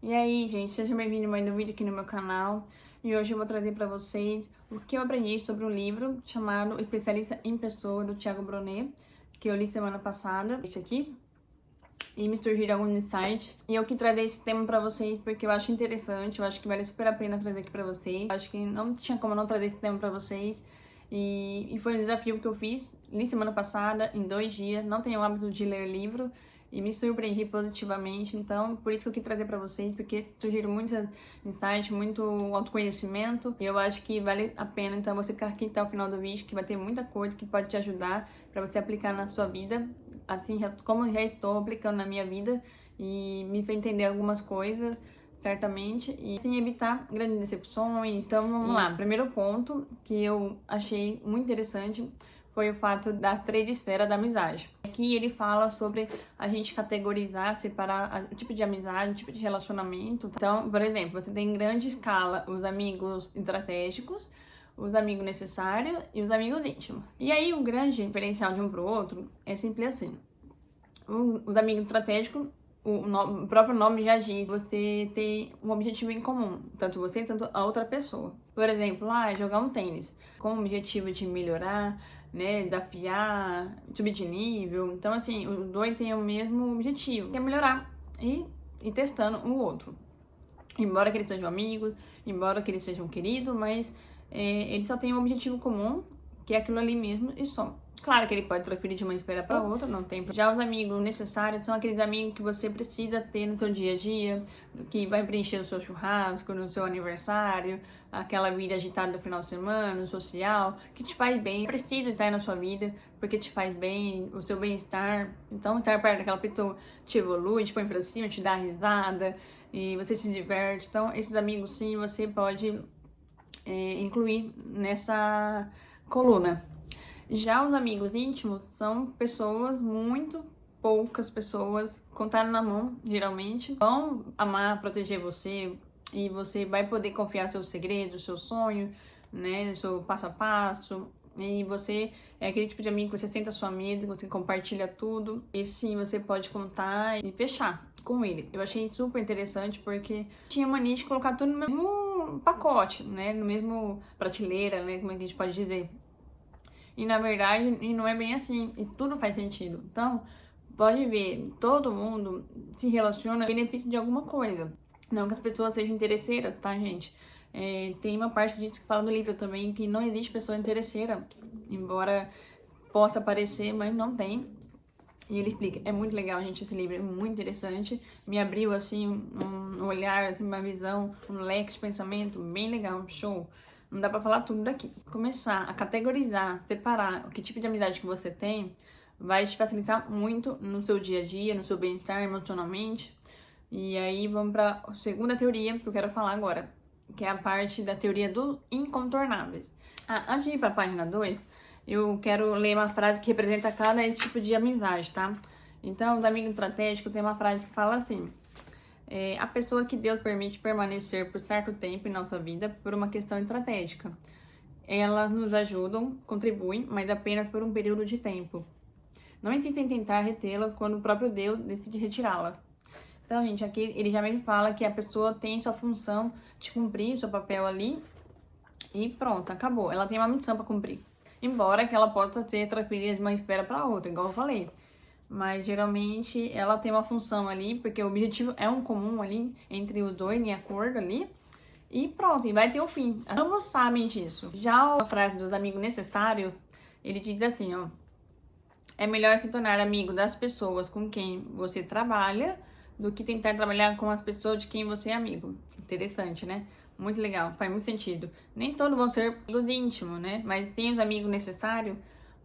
E aí, gente, seja bem-vindo a mais um vídeo aqui no meu canal. E hoje eu vou trazer para vocês o que eu aprendi sobre um livro chamado Especialista em Pessoa, do Thiago Brunet, que eu li semana passada, esse aqui, e me surgiram alguns insights. E eu quis trazer esse tema para vocês porque eu acho interessante, eu acho que vale super a pena trazer aqui para vocês. Eu acho que não tinha como não trazer esse tema para vocês. E foi um desafio que eu fiz, li semana passada, em 2 dias, não tenho o hábito de ler livro, e me surpreendi positivamente. Então, por isso que eu quis trazer para vocês, porque surgiram muitos insights, muito autoconhecimento, e eu acho que vale a pena, então, você ficar aqui até o final do vídeo, que vai ter muita coisa que pode te ajudar para você aplicar na sua vida, assim como já estou aplicando na minha vida, e me fez entender algumas coisas, certamente, e assim evitar grandes decepções. Então, vamos lá. Primeiro ponto que eu achei muito interessante foi o fato das 3 esferas da amizade. Aqui ele fala sobre a gente categorizar, separar o tipo de amizade, o tipo de relacionamento. Então, por exemplo, você tem em grande escala os amigos estratégicos, os amigos necessários e os amigos íntimos. E aí o grande diferencial de um para o outro é simples assim. Os amigos estratégicos, o próprio nome já diz, você tem um objetivo em comum, tanto você quanto a outra pessoa. Por exemplo, jogar um tênis, com o objetivo de melhorar, né, desafiar, subir de nível. Então, assim, os dois têm o mesmo objetivo, que é melhorar e testando um outro. Embora que eles sejam amigos, embora que eles sejam queridos, mas eles só têm um objetivo comum, que é aquilo ali mesmo e só. Claro que ele pode transferir de uma esfera para outra, não tem problema. Já os amigos necessários são aqueles amigos que você precisa ter no seu dia a dia, que vai preencher o seu churrasco, no seu aniversário, aquela vida agitada do final de semana, social, que te faz bem, precisa estar na sua vida, porque te faz bem, o seu bem-estar. Então, estar perto daquela pessoa te evolui, te põe pra cima, te dá risada, e você se diverte. Então, esses amigos, sim, você pode incluir nessa coluna. Já os amigos íntimos são pessoas, muito poucas pessoas, contaram na mão, geralmente, vão amar, proteger você, e você vai poder confiar seus segredos, seu sonho, né, seu passo a passo. E você é aquele tipo de amigo que você senta à sua mesa, que você compartilha tudo, e sim, você pode contar e fechar com ele. Eu achei super interessante porque tinha mania de colocar tudo no mesmo pacote, né, no mesmo prateleira, né, como é que a gente pode dizer. E na verdade, e não é bem assim, e tudo faz sentido. Então, pode ver, todo mundo se relaciona em benefício de alguma coisa. Não que as pessoas sejam interesseiras, tá, gente? Tem uma parte disso que fala no livro também, que não existe pessoa interesseira, embora possa parecer, mas não tem. E ele explica, é muito legal, gente, esse livro é muito interessante, me abriu, assim, um olhar, assim, uma visão, um leque de pensamento bem legal, show. Não dá pra falar tudo daqui. Começar a categorizar, separar o que tipo de amizade que você tem, vai te facilitar muito no seu dia a dia, no seu bem-estar emocionalmente. E aí vamos pra segunda teoria que eu quero falar agora, que é a parte da teoria dos incontornáveis. Antes de ir pra página 2, eu quero ler uma frase que representa cada tipo de amizade, tá? Então, os amigos estratégicos tem uma frase que fala assim: a pessoa que Deus permite permanecer por certo tempo em nossa vida por uma questão estratégica. Elas nos ajudam, contribuem, mas apenas por um período de tempo. Não insista em tentar retê-las quando o próprio Deus decide retirá-las. Então, gente, aqui ele já me fala que a pessoa tem sua função de cumprir seu papel ali e pronto, acabou. Ela tem uma missão para cumprir. Embora que ela possa ser transferida de uma esfera para outra, igual eu falei. Mas geralmente ela tem uma função ali, porque o objetivo é um comum ali entre os dois, em acordo ali. E pronto, e vai ter o fim. Ambos sabem disso. Já a frase dos amigos necessários, ele diz assim, ó: é melhor se tornar amigo das pessoas com quem você trabalha do que tentar trabalhar com as pessoas de quem você é amigo. Interessante, né? Muito legal, faz muito sentido. Nem todos vão ser amigos íntimos, né? Mas tem os amigos necessários.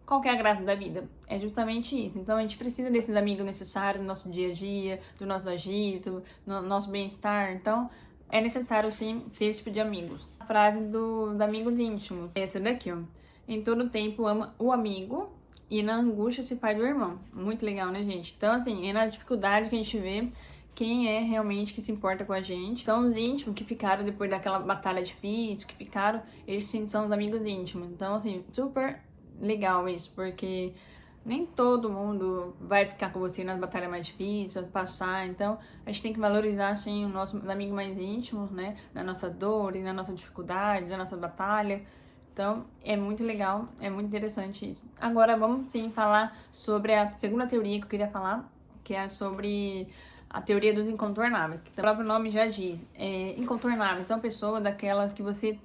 Qual que é a graça da vida? É justamente isso. Então a gente precisa desses amigos necessários no nosso dia a dia, do nosso agito, no nosso bem-estar. Então é necessário sim ter esse tipo de amigos. A frase dos amigos íntimos, essa daqui, ó: em todo tempo ama o amigo e na angústia se faz o irmão. Muito legal, né, gente? Então, assim, é na dificuldade que a gente vê quem é realmente que se importa com a gente. São os íntimos que ficaram depois daquela batalha difícil, que ficaram, eles sim são os amigos íntimos. Então, assim, super legal isso, porque Nem todo mundo vai ficar com você nas batalhas mais difíceis, passar. Então, a gente tem que valorizar, assim, os nossos amigos mais íntimos, né? Na nossa dor, na nossa dificuldade, na nossa batalha. Então, é muito legal, é muito interessante. Agora, vamos, sim, falar sobre a segunda teoria que eu queria falar, que é sobre a teoria dos incontornáveis. Que o próprio nome já diz. Incontornáveis são pessoas daquelas que você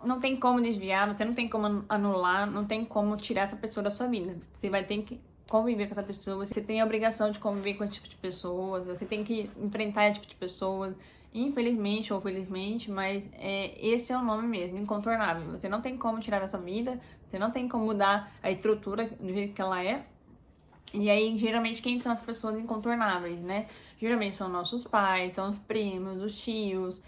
não tem como desviar, você não tem como anular, não tem como tirar essa pessoa da sua vida. Você vai ter que conviver com essa pessoa, você tem a obrigação de conviver com esse tipo de pessoas, você tem que enfrentar esse tipo de pessoas, infelizmente ou felizmente, mas esse é o nome mesmo, incontornável. Você não tem como tirar da sua vida, você não tem como mudar a estrutura do jeito que ela é. E aí, geralmente, quem são as pessoas incontornáveis, né? Geralmente são nossos pais, são os primos, os tios,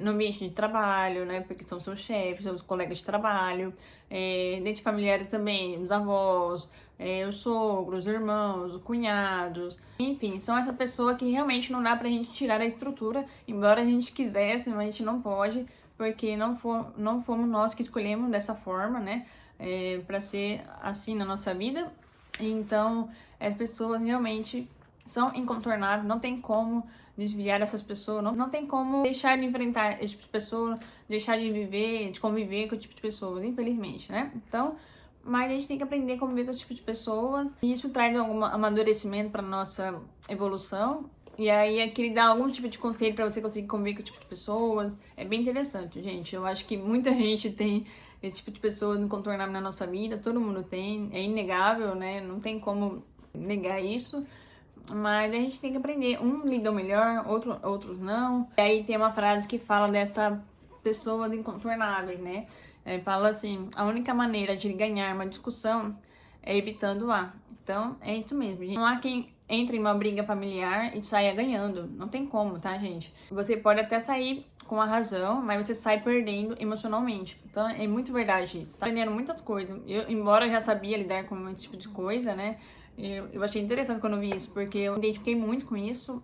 no ambiente de trabalho, né? Porque são seus chefes, seus colegas de trabalho, dentro de familiares também, os avós, os sogros, os irmãos, os cunhados, enfim, são essa pessoa que realmente não dá pra gente tirar a estrutura, embora a gente quisesse, mas a gente não pode, porque não fomos nós que escolhemos dessa forma, né? Pra ser assim na nossa vida. Então, as pessoas realmente são incontornáveis, não tem como desviar essas pessoas, não tem como deixar de enfrentar esse tipo de pessoa, deixar de viver, de conviver com esse tipo de pessoas, infelizmente, né? Então, mas a gente tem que aprender a conviver com esse tipo de pessoas, e isso traz algum amadurecimento para nossa evolução. E aí, aqui ele dá algum tipo de conselho para você conseguir conviver com esse tipo de pessoas. É bem interessante, gente. Eu acho que muita gente tem esse tipo de pessoas incontornável na nossa vida, todo mundo tem, é inegável, né? Não tem como negar isso. Mas a gente tem que aprender. Um lidam melhor, outros não. E aí tem uma frase que fala dessa pessoas incontornáveis, né? Fala assim: a única maneira de ganhar uma discussão é evitando-a. Então, é isso mesmo, gente. Não há quem entre em uma briga familiar e saia ganhando. Não tem como, tá, gente? Você pode até sair com a razão, mas você sai perdendo emocionalmente. Então, é muito verdade isso. Tá aprendendo muitas coisas. Embora eu já sabia lidar com esse tipo de coisa, né? Eu achei interessante quando eu vi isso, porque eu me identifiquei muito com isso.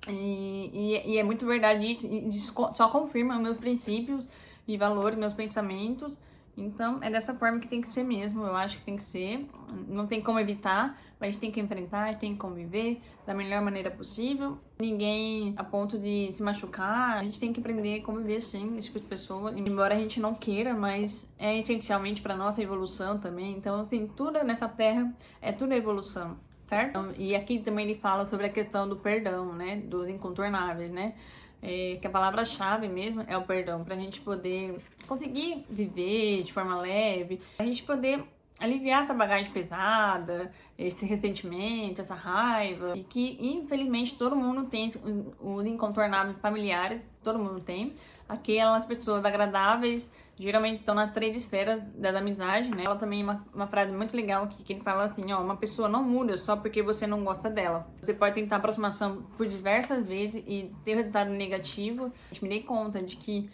E é muito verdade isso. E isso só confirma meus princípios e valores, meus pensamentos. Então, é dessa forma que tem que ser mesmo. Eu acho que tem que ser. Não tem como evitar, mas a gente tem que enfrentar, a gente tem que conviver da melhor maneira possível. Ninguém a ponto de se machucar. A gente tem que aprender a conviver, sim, esse tipo de pessoa. Embora a gente não queira, mas é essencialmente para nossa evolução também. Então, assim, tudo nessa terra é tudo evolução, certo? Então, e aqui também ele fala sobre a questão do perdão, né? Dos incontornáveis, né? Que a palavra-chave mesmo é o perdão, pra gente poder conseguir viver de forma leve, pra gente poder aliviar essa bagagem pesada, esse ressentimento, essa raiva, e que infelizmente todo mundo tem os incontornáveis familiares, todo mundo tem. Aquelas pessoas agradáveis geralmente estão nas 3 esferas das amizades, né? Ela também uma frase muito legal aqui, que ele fala assim, ó, uma pessoa não muda só porque você não gosta dela. Você pode tentar aproximação por diversas vezes e ter resultado negativo. Eu me dei conta de que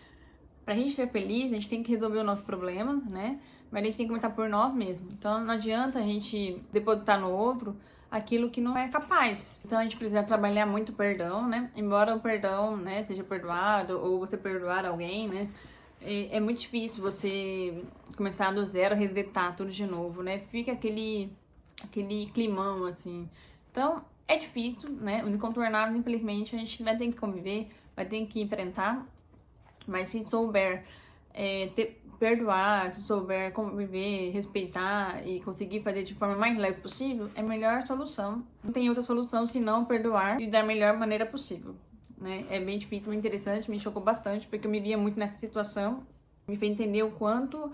pra gente ser feliz, a gente tem que resolver os nossos problemas, né? Mas a gente tem que começar por nós mesmos. Então não adianta a gente depositar no outro aquilo que não é capaz. Então a gente precisa trabalhar muito o perdão, né? Embora o perdão, né, seja perdoado ou você perdoar alguém, né? É muito difícil você começar do zero, resetar tudo de novo, né? Fica aquele climão, assim. Então, é difícil, né? O incontornável, infelizmente, a gente vai ter que conviver, vai ter que enfrentar. Mas se souber perdoar, se souber conviver, respeitar e conseguir fazer de forma mais leve possível, é a melhor solução. Não tem outra solução senão perdoar e da melhor maneira possível. Né? É bem difícil, muito interessante, me chocou bastante, porque eu me via muito nessa situação, me fez entender o quanto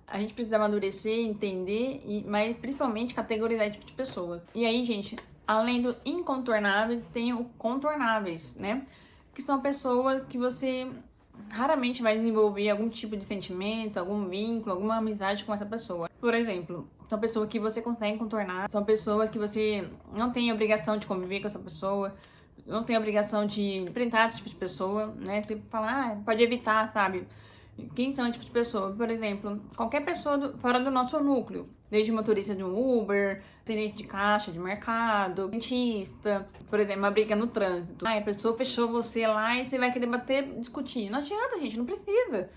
a gente precisa amadurecer, entender, mas principalmente categorizar esse tipo de pessoas. E aí, gente, além do incontornáveis, tem o contornáveis, né? Que são pessoas que você raramente vai desenvolver algum tipo de sentimento, algum vínculo, alguma amizade com essa pessoa. Por exemplo, são pessoas que você consegue contornar, são pessoas que você não tem obrigação de conviver com essa pessoa, não tem obrigação de enfrentar esse tipo de pessoa, né? Você fala, pode evitar, sabe? Quem são esse tipo de pessoa? Por exemplo, qualquer pessoa fora do nosso núcleo. Desde motorista de um Uber, atendente de caixa de mercado, dentista, por exemplo, uma briga no trânsito. A pessoa fechou você lá e você vai querer bater, discutir. Não adianta, gente, não precisa.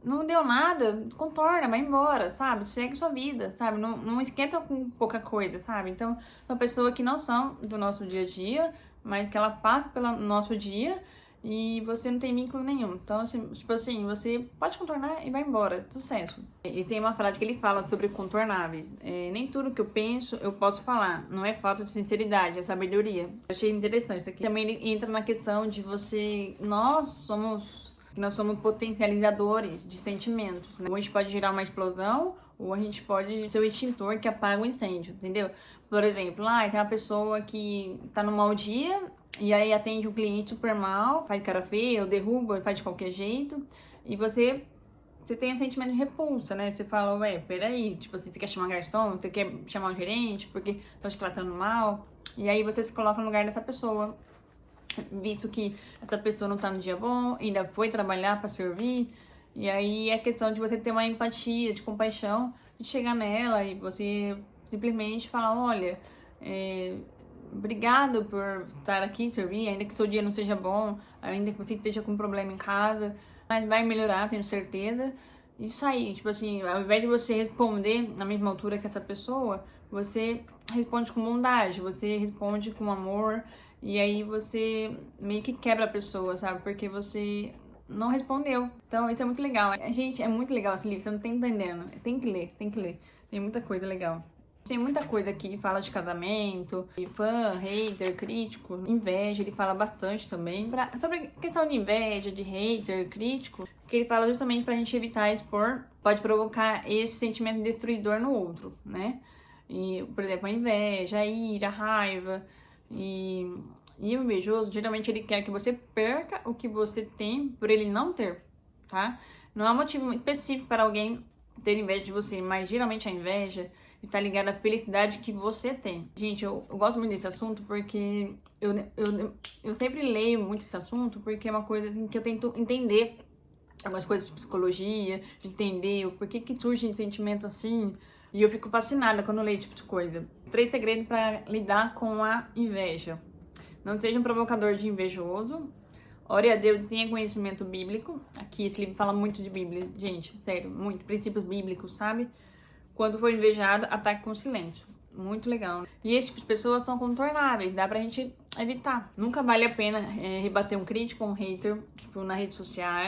não deu nada, contorna, vai embora, sabe? Segue sua vida, sabe? Não esquenta com pouca coisa, sabe? Então, são pessoas que não são do nosso dia a dia, mas que ela passa pelo nosso dia e você não tem vínculo nenhum. Então, assim, tipo assim, você pode contornar e vai embora, sucesso. E tem uma frase que ele fala sobre contornáveis. Nem tudo que eu penso eu posso falar. Não é falta de sinceridade, é sabedoria. Eu achei interessante isso aqui. Também ele entra na questão de você... Nós somos potencializadores de sentimentos, né? Ou a gente pode gerar uma explosão, ou a gente pode ser o extintor que apaga o incêndio, entendeu? Por exemplo, tem uma pessoa que tá num mau dia e aí atende um cliente super mal, faz cara feia, ou derruba, faz de qualquer jeito, e você tem um sentimento de repulsa, né? Você fala, ué, peraí, tipo assim, você quer chamar um garçom, você quer chamar um gerente, porque estão te tratando mal, e aí você se coloca no lugar dessa pessoa, visto que essa pessoa não tá no dia bom, ainda foi trabalhar para servir, e aí é questão de você ter uma empatia, de compaixão, de chegar nela e você simplesmente falar, olha, obrigado por estar aqui, servir, ainda que seu dia não seja bom, ainda que você esteja com um problema em casa, mas vai melhorar, tenho certeza. Isso aí, tipo assim, ao invés de você responder na mesma altura que essa pessoa, você responde com bondade, você responde com amor, e aí você meio que quebra a pessoa, sabe? Porque você não respondeu. Então, isso é muito legal. Gente, é muito legal esse livro, você não tá entendendo. Tem que ler, tem que ler. Tem muita coisa legal. Tem muita coisa aqui que fala de casamento, de fã, hater, crítico, inveja, ele fala bastante também. Sobre a questão de inveja, de hater, crítico, que ele fala justamente pra gente evitar expor, pode provocar esse sentimento destruidor no outro, né? E, por exemplo, a inveja, a ira, a raiva. E o invejoso, geralmente ele quer que você perca o que você tem por ele não ter, tá? Não há motivo específico para alguém ter inveja de você, mas geralmente a inveja está ligada à felicidade que você tem. Gente, eu gosto muito desse assunto porque eu sempre leio muito esse assunto porque é uma coisa assim, que eu tento entender algumas coisas de psicologia, de entender o porquê que surge um sentimento assim. E eu fico fascinada quando eu leio esse tipo de coisa. 3 segredos para lidar com a inveja. Não seja um provocador de invejoso. Ore a Deus e tenha conhecimento bíblico. Aqui esse livro fala muito de Bíblia, gente, sério, muito. Princípios bíblicos, sabe? Quando for invejado, ataque com silêncio. Muito legal. E esse tipo de pessoas são contornáveis, dá pra gente evitar. Nunca vale a pena rebater um crítico, um hater, tipo, na rede social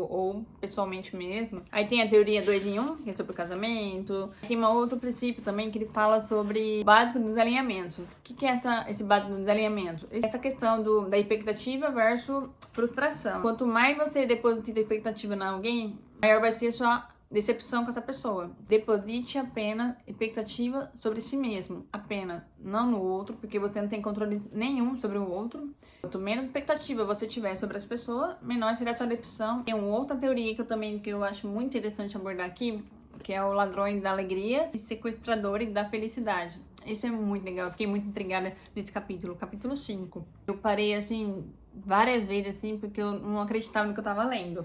ou pessoalmente mesmo. Aí tem a teoria 2 em 1, que é sobre o casamento. Tem um outro princípio também que ele fala sobre o básico dos alinhamentos. O que é esse básico dos alinhamentos? Essa questão da expectativa versus frustração. Quanto mais você deposita expectativa em alguém, maior vai ser a sua decepção com essa pessoa. Deposite apenas expectativa sobre si mesmo, apenas, não no outro, porque você não tem controle nenhum sobre o outro. Quanto menos expectativa você tiver sobre as pessoas, menor será a sua decepção. Tem uma outra teoria que eu acho muito interessante abordar aqui, que é o ladrões da alegria e sequestradores da felicidade. Isso é muito legal, eu fiquei muito intrigada nesse capítulo 5. Eu parei assim várias vezes assim, porque eu não acreditava no que eu tava lendo.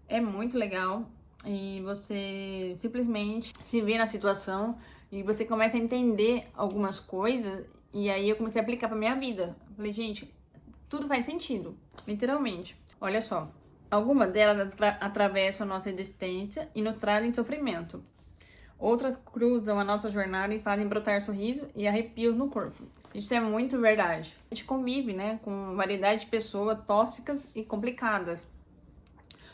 É muito legal. E você simplesmente se vê na situação e você começa a entender algumas coisas. E aí eu comecei a aplicar pra minha vida. Falei, gente, tudo faz sentido, literalmente. Olha só, algumas delas atravessam a nossa existência e nos trazem sofrimento. Outras cruzam a nossa jornada e fazem brotar sorriso e arrepios no corpo. Isso é muito verdade. A gente convive, né, com variedade de pessoas tóxicas e complicadas.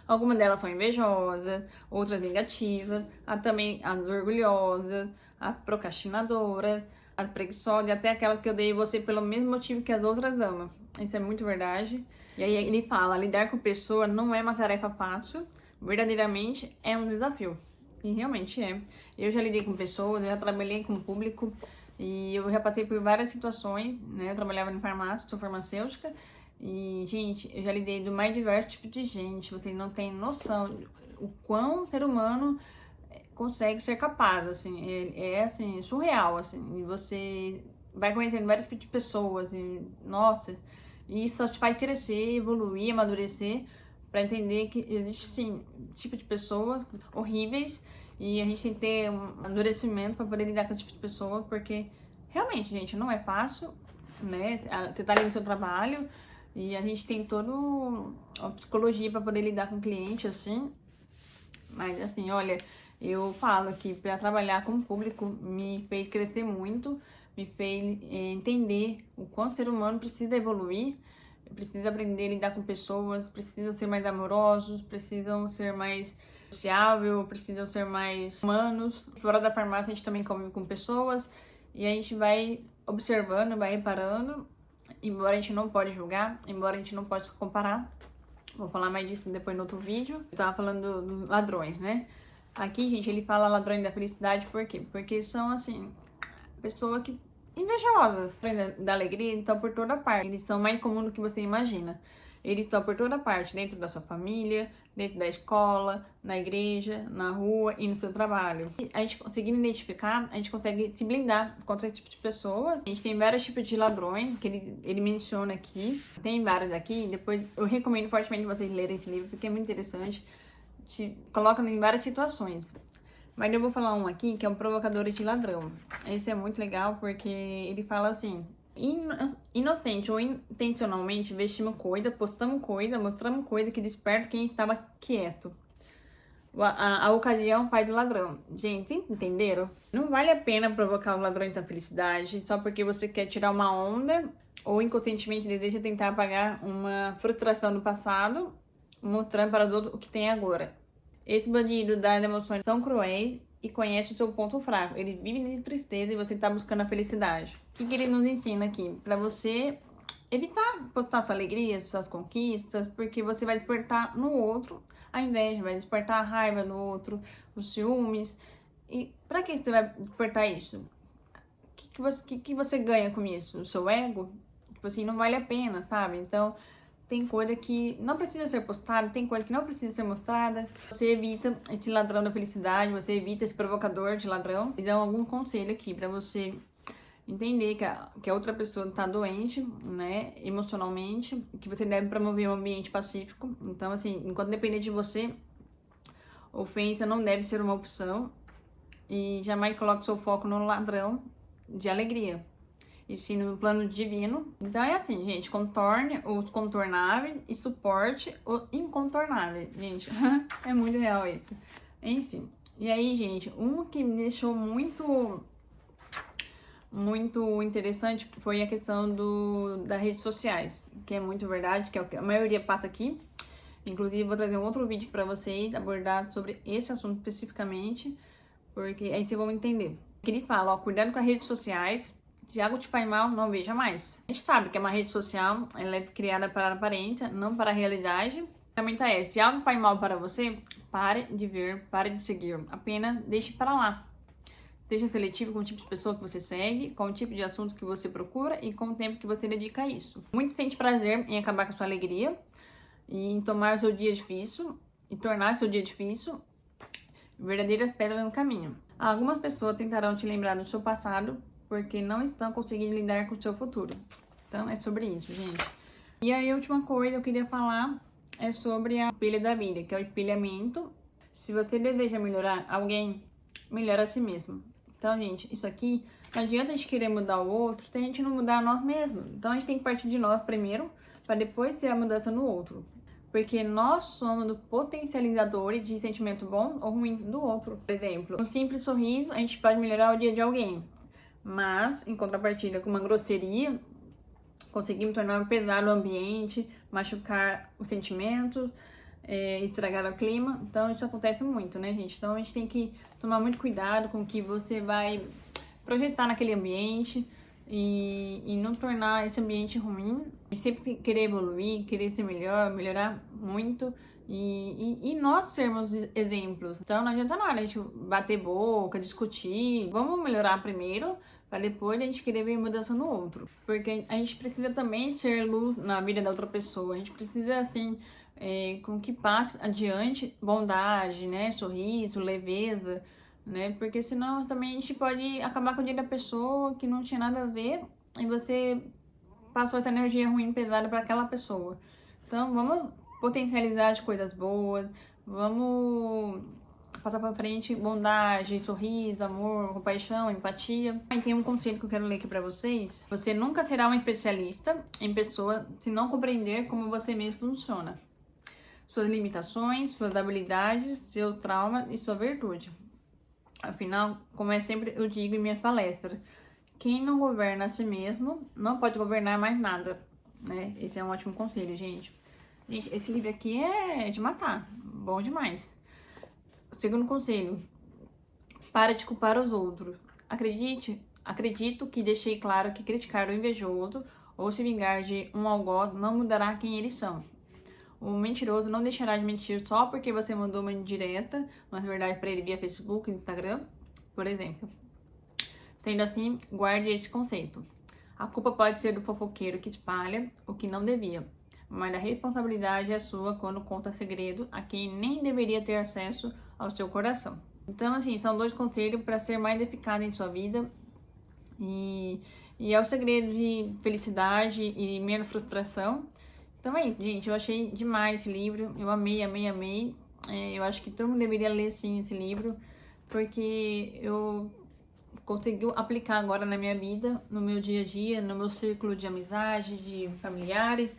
Algumas delas são invejosas, outras vingativas, há também as orgulhosas, as procrastinadoras, as preguiçosas, e até aquelas que odeiam você pelo mesmo motivo que as outras amam. Isso é muito verdade. E aí ele fala, lidar com pessoa não é uma tarefa fácil, verdadeiramente é um desafio. E realmente é. Eu já lidei com pessoas, eu já trabalhei com público, e eu já passei por várias situações, né? Eu trabalhava em farmácia, sou farmacêutica, e, gente, eu já lidei do mais diversos tipos de gente. Vocês não têm noção o quão o ser humano consegue ser capaz, assim. Assim, surreal, assim. E você vai conhecendo vários tipos de pessoas, e, nossa, e isso só te faz crescer, evoluir, amadurecer, pra entender que existe, sim, tipo de pessoas horríveis, e a gente tem que ter um amadurecimento pra poder lidar com esse tipo de pessoa, porque realmente, gente, não é fácil, né? Você tá ali no seu trabalho, e a gente tem toda a psicologia para poder lidar com o cliente, assim. Mas assim, olha, eu falo que para trabalhar com o público me fez crescer muito, me fez entender o quanto o ser humano precisa evoluir, precisa aprender a lidar com pessoas, precisam ser mais amorosos, precisam ser mais sociável, precisam ser mais humanos. Fora da farmácia a gente também convive com pessoas e a gente vai observando, vai reparando, embora a gente não pode julgar, embora a gente não pode comparar. Vou falar mais disso depois no outro vídeo. Eu tava falando dos ladrões, né? Aqui, gente, ele fala ladrões da felicidade, por quê? Porque são, assim, pessoas que invejosas. Da alegria, eles estão por toda parte. Eles são mais comuns do que você imagina. Eles estão por toda parte, dentro da sua família, dentro da escola, na igreja, na rua e no seu trabalho. E a gente conseguindo identificar, a gente consegue se blindar contra esse tipo de pessoas. A gente tem vários tipos de ladrões, que ele menciona aqui. Tem vários aqui, depois eu recomendo fortemente vocês lerem esse livro, porque é muito interessante. Te coloca em várias situações. Mas eu vou falar um aqui, que é um provocador de ladrão. Esse é muito legal, porque ele fala assim: inocente ou intencionalmente vestimos coisa, postamos coisa, mostramos coisa que desperta quem estava quieto. A ocasião faz o ladrão. Gente, entenderam? Não vale a pena provocar o ladrão da felicidade só porque você quer tirar uma onda ou inconscientemente deseja tentar apagar uma frustração do passado, mostrando para os outros o que tem agora. Esse bandido das emoções são cruéis e conhece o seu ponto fraco. Ele vive de tristeza e você está buscando a felicidade. O que ele nos ensina aqui? Para você evitar postar sua alegria, suas conquistas, porque você vai despertar no outro a inveja, vai despertar a raiva no outro, os ciúmes. E para que você vai despertar isso? O que você ganha com isso? O seu ego? Tipo assim, não vale a pena, sabe? Então, tem coisa que não precisa ser postada, tem coisa que não precisa ser mostrada. Você evita esse ladrão da felicidade, você evita esse provocador de ladrão. E dão algum conselho aqui pra você entender que a outra pessoa tá doente, né, emocionalmente, que você deve promover um ambiente pacífico. Então, assim, enquanto depender de você, ofensa não deve ser uma opção. E jamais coloque seu foco no ladrão de alegria, e sim no plano divino. Então é assim, gente, contorne os contornáveis e suporte o incontornável. Gente, é muito real isso. Enfim, e aí, gente, um que me deixou muito interessante foi a questão das redes sociais, que é muito verdade, que é o que a maioria passa aqui. Inclusive, vou trazer um outro vídeo para vocês abordar sobre esse assunto especificamente, porque aí vocês vão entender. Ele fala, ó, cuidado com as redes sociais. Se algo te faz mal, não veja mais. A gente sabe que é uma rede social, ela é criada para a aparência, não para a realidade. Também tá essa. Se algo faz mal para você, pare de ver, pare de seguir. Apenas deixe para lá. Seja seletivo com o tipo de pessoa que você segue, com o tipo de assunto que você procura e com o tempo que você dedica a isso. Muito sente prazer em acabar com a sua alegria e em tomar o seu dia difícil e tornar seu dia difícil verdadeiras pedras no caminho. Algumas pessoas tentarão te lembrar do seu passado porque não estão conseguindo lidar com o seu futuro. Então, é sobre isso, gente. E aí, a última coisa que eu queria falar é sobre a espelho da vida, que é o espelhamento. Se você deseja melhorar alguém, melhora a si mesmo. Então, gente, isso aqui, não adianta a gente querer mudar o outro, se a gente não mudar nós mesmos. Então, a gente tem que partir de nós primeiro, para depois ser a mudança no outro. Porque nós somos potencializadores de sentimento bom ou ruim do outro. Por exemplo, um simples sorriso, a gente pode melhorar o dia de alguém. Mas, em contrapartida, com uma grosseria, conseguimos tornar pesado o ambiente, machucar os sentimentos, estragar o clima. Então, isso acontece muito, né, gente? Então, a gente tem que tomar muito cuidado com o que você vai projetar naquele ambiente e não tornar esse ambiente ruim. E sempre querer evoluir, querer ser melhor, melhorar muito. E nós sermos exemplos. Então não adianta nada a gente bater boca, discutir. Vamos melhorar primeiro, para depois a gente querer ver mudança no outro. Porque a gente precisa também ser luz na vida da outra pessoa. A gente precisa, assim, com que passe adiante bondade, né? Sorriso, leveza, né? Porque senão também a gente pode acabar com o dia da pessoa que não tinha nada a ver e você passou essa energia ruim, pesada para aquela pessoa. Então vamos potencializar as coisas boas, vamos passar para frente bondade, sorriso, amor, compaixão, empatia. E tem um conselho que eu quero ler aqui para vocês. Você nunca será um especialista em pessoa se não compreender como você mesmo funciona. suas limitações, suas habilidades, seu trauma e sua virtude. Afinal, como é sempre eu digo em minha palestra, quem não governa a si mesmo não pode governar mais nada, né? Esse é um ótimo conselho, gente. Gente, esse livro aqui é de matar, bom demais. O segundo conselho, para de culpar os outros. Acredito que deixei claro que criticar o invejoso ou se vingar de um algoz não mudará quem eles são. O mentiroso não deixará de mentir só porque você mandou uma indireta, mas verdade para ele via Facebook, Instagram, por exemplo. Sendo assim, guarde este conceito. A culpa pode ser do fofoqueiro que espalha o que não devia, mas a responsabilidade é sua quando conta segredo a quem nem deveria ter acesso ao seu coração. Então, assim, são 2 conselhos para ser mais eficaz em sua vida e é o segredo de felicidade e menos frustração. Então é isso, gente, eu achei demais esse livro, eu amei, amei, amei. Eu acho que todo mundo deveria ler, sim, esse livro, porque eu consegui aplicar agora na minha vida, no meu dia a dia, no meu círculo de amizade, de familiares,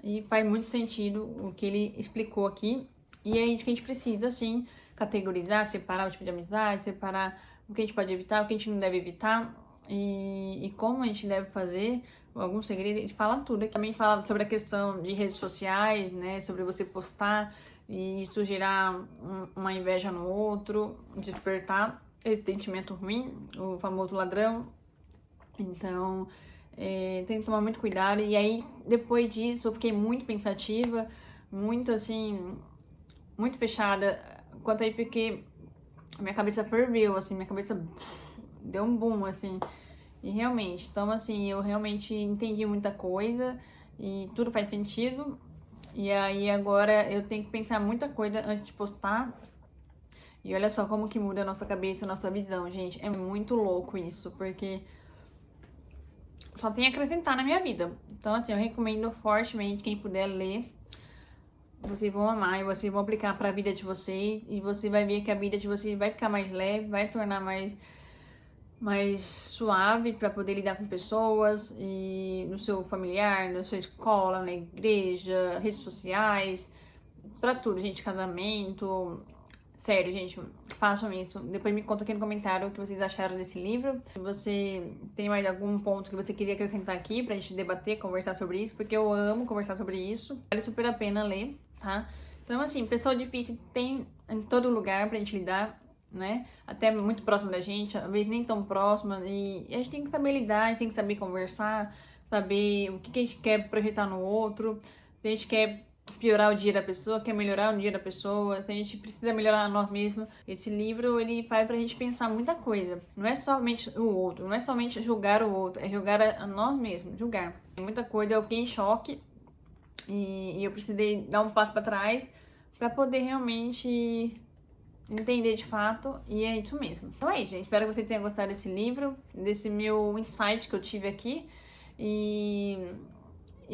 e faz muito sentido o que ele explicou aqui. E é isso que a gente precisa, assim, categorizar, separar o tipo de amizade, separar o que a gente pode evitar, o que a gente não deve evitar, e como a gente deve fazer. Algum segredo, a gente fala tudo. Também fala sobre a questão de redes sociais, né? Sobre você postar e isso gerar uma inveja no outro, despertar esse sentimento ruim, o famoso ladrão. Então, tem que tomar muito cuidado. E aí, depois disso, eu fiquei muito pensativa, muito assim, muito fechada quanto aí, porque minha cabeça ferveu, assim, minha cabeça deu um boom, assim. E realmente, então assim, eu realmente entendi muita coisa e tudo faz sentido. E aí agora eu tenho que pensar muita coisa antes de postar. E olha só como que muda a nossa cabeça, a nossa visão, gente. É muito louco isso, porque só tem a acrescentar na minha vida. Então assim, eu recomendo fortemente quem puder ler. Vocês vão amar e vocês vão aplicar para a vida de vocês. E você vai ver que a vida de vocês vai ficar mais leve, vai tornar mais suave para poder lidar com pessoas e no seu familiar, na sua escola, na igreja, redes sociais, para tudo, gente, casamento. Sério, gente, façam isso. Depois me conta aqui no comentário o que vocês acharam desse livro. Se você tem mais algum ponto que você queria acrescentar aqui pra gente debater, conversar sobre isso, porque eu amo conversar sobre isso. Vale super a pena ler, tá? Então, assim, pessoa difícil tem em todo lugar pra gente lidar, né? Até muito próximo da gente, às vezes nem tão próxima, e a gente tem que saber lidar, a gente tem que saber conversar, saber o que a gente quer projetar no outro, se a gente quer piorar o dia da pessoa, quer melhorar o dia da pessoa, se a gente precisa melhorar nós mesmos. Esse livro, ele faz pra gente pensar muita coisa, não é somente o outro, não é somente julgar o outro, é julgar a nós mesmos, julgar. Muita coisa, eu fiquei em choque e eu precisei dar um passo pra trás pra poder realmente entender de fato, e é isso mesmo. Então é isso, gente. Espero que você tenha gostado desse livro, desse meu insight que eu tive aqui. E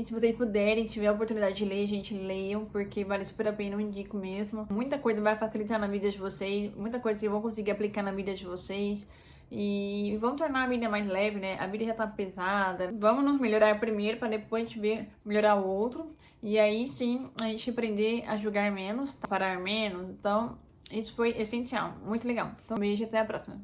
se vocês puderem, tiver a oportunidade de ler, gente, leiam, porque vale super a pena, eu indico mesmo. Muita coisa vai facilitar na vida de vocês, muita coisa vocês vão conseguir aplicar na vida de vocês. E vão tornar a vida mais leve, né? A vida já tá pesada. Vamos nos melhorar primeiro, para depois a gente ver melhorar o outro. E aí sim, a gente aprender a julgar menos, parar menos. Então, isso foi essencial, muito legal. Então, beijo e até a próxima.